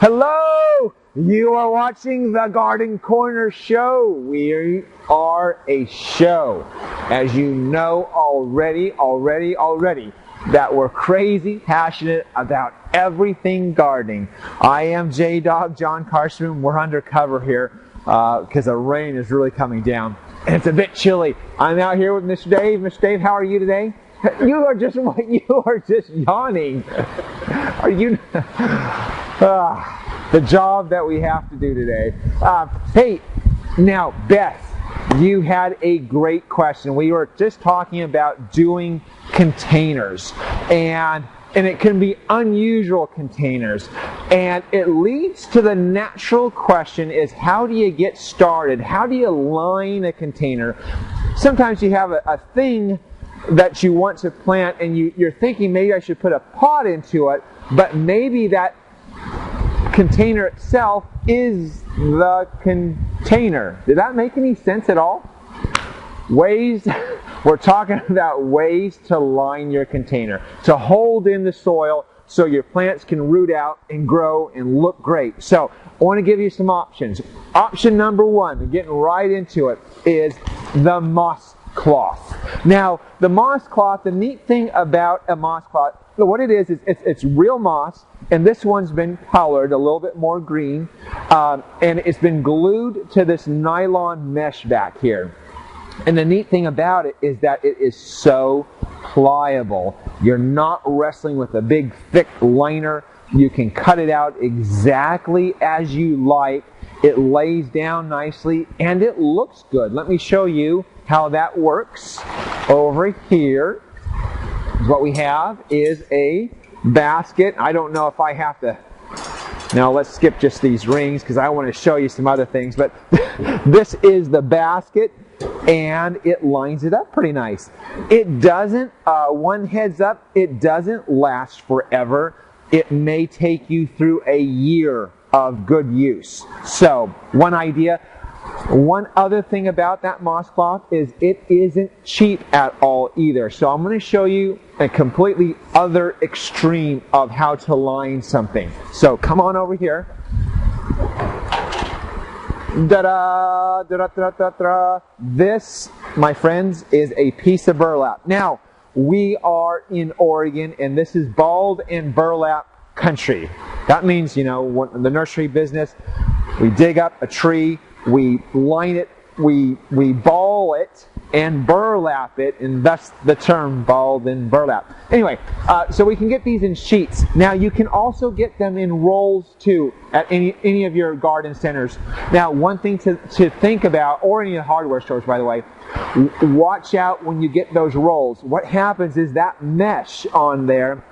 Hello! You are watching the Garden Corner Show. We are a show, as you know already, that we're crazy passionate about everything gardening. I am J-Dog, John Carstrom. We're undercover here because the rain is really coming down. And it's a bit chilly. I'm out here with Mr. Dave. Mr. Dave, how are you today? You are just yawning. Are you? The job that we have to do today. Hey, now Beth, you had a great question. We were just talking about doing containers, and it can be unusual containers, and it leads to the natural question: is how do you get started? How do you line a container? Sometimes you have a thing that you want to plant, and you're thinking maybe I should put a pot into it, but maybe that container itself is the container. Did that make any sense at all? We're talking about ways to line your container, to hold in the soil so your plants can root out and grow and look great. So I want to give you some options. Option number one, getting right into it, is the moss cloth. Now, the moss cloth, the neat thing about a moss cloth, what it is it's real moss, and this one's been colored a little bit more green, and it's been glued to this nylon mesh back here. And the neat thing about it is that it is so pliable. You're not wrestling with a big thick liner. You can cut it out exactly as you like. It lays down nicely and it looks good. Let me show you how that works. Over here, what we have is a basket. I don't know if I have to. Now let's skip just these rings because I want to show you some other things. But this is the basket, and it lines it up pretty nice. It doesn't, one heads up, it doesn't last forever. It may take you through a year of good use. So, one idea. One other thing about that moss cloth is it isn't cheap at all either. So I'm going to show you a completely other extreme of how to line something. So come on over here. Da-da, da-da-da-da-da. This, my friends, is a piece of burlap. Now, we are in Oregon, and this is balled and burlap country. That means, you know, in the nursery business, we dig up a tree, we line it, we ball it and burlap it, and that's the term, balled and burlap. Anyway, so we can get these in sheets. Now you can also get them in rolls too at any of your garden centers. Now one thing to think about, or any of the hardware stores by the way, watch out when you get those rolls. What happens is that mesh on there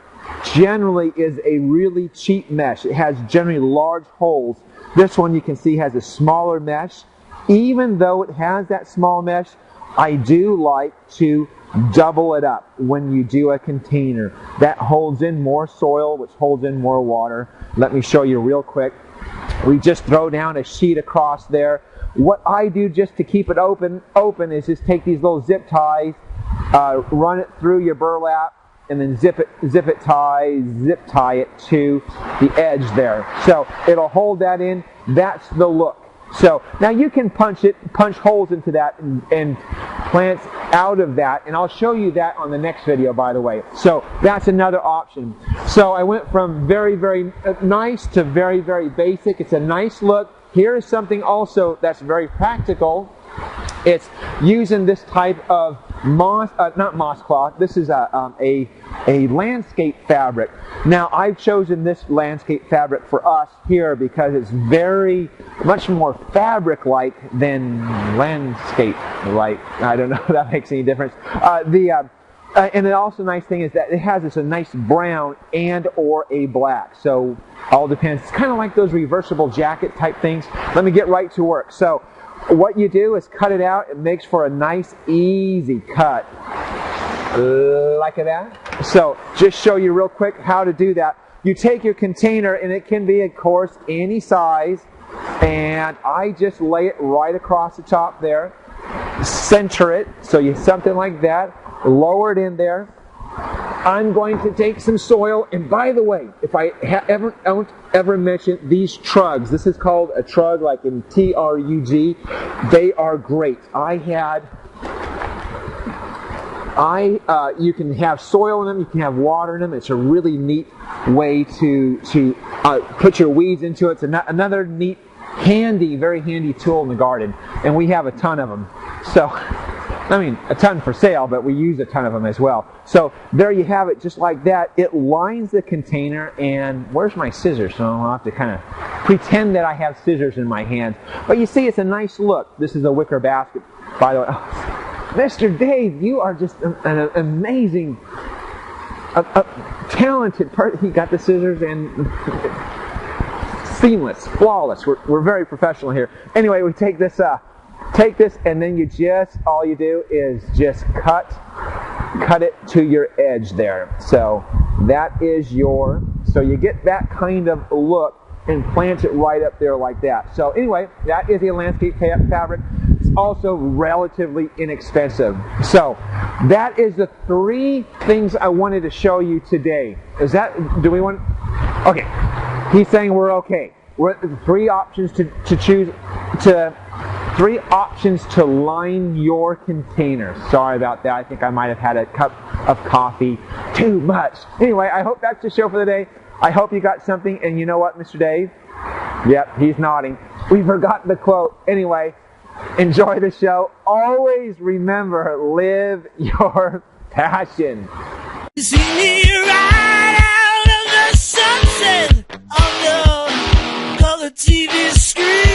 generally is a really cheap mesh. It has generally large holes. This one you can see has a smaller mesh. Even though it has that small mesh, I do like to double it up when you do a container. That holds in more soil, which holds in more water. Let me show you real quick. We just throw down a sheet across there. What I do just to keep it open is just take these little zip ties, run it through your burlap, and then zip tie it to the edge there. So it'll hold that in. That's the look. So now you can punch holes into that and plants out of that, and I'll show you that on the next video, by the way. So that's another option. So I went from very, very nice to very, very basic. It's a nice look. Here is something also that's very practical. It's using this type of not moss cloth. This is a landscape fabric. Now I've chosen this landscape fabric for us here because it's very much more fabric-like than landscape-like. I don't know if that makes any difference. And the also nice thing is that it has this a nice brown and or a black. So all depends. It's kind of like those reversible jacket type things. Let me get right to work. So what you do is cut it out. It makes for a nice, easy cut. Like that. So just show you real quick how to do that. You take your container, and it can be, of course, any size. And I just lay it right across the top there. Center it. So you something like that. Lower it in there. I'm going to take some soil, and by the way, if I don't ever mention these trugs, this is called a trug, like in T-R-U-G. They are great. You can have soil in them, you can have water in them. It's a really neat way to put your weeds into it. It's another neat, very handy tool in the garden, and we have a ton of them. So, I mean, a ton for sale, but we use a ton of them as well. So there you have it, just like that. It lines the container, and where's my scissors? So I'll have to kind of pretend that I have scissors in my hands. But you see, it's a nice look. This is a wicker basket, by the way. Mr. Dave, you are just an amazing, talented person. He got the scissors and seamless, flawless. We're very professional here. Anyway, we take this, and then all you do is just cut it to your edge there. So that is so you get that kind of look and plant it right up there like that. So anyway, that is a landscape fabric. It's also relatively inexpensive. So that is the 3 things I wanted to show you today. Okay. He's saying we're okay. We're 3 options to choose, 3 options to line your container. Sorry about that. I think I might have had a cup of coffee too much. Anyway, I hope that's the show for the day. I hope you got something. And you know what, Mr. Dave? Yep, he's nodding. We forgot the quote. Anyway, enjoy the show. Always remember, live your passion. See me right out of the sunset on the color TV screen.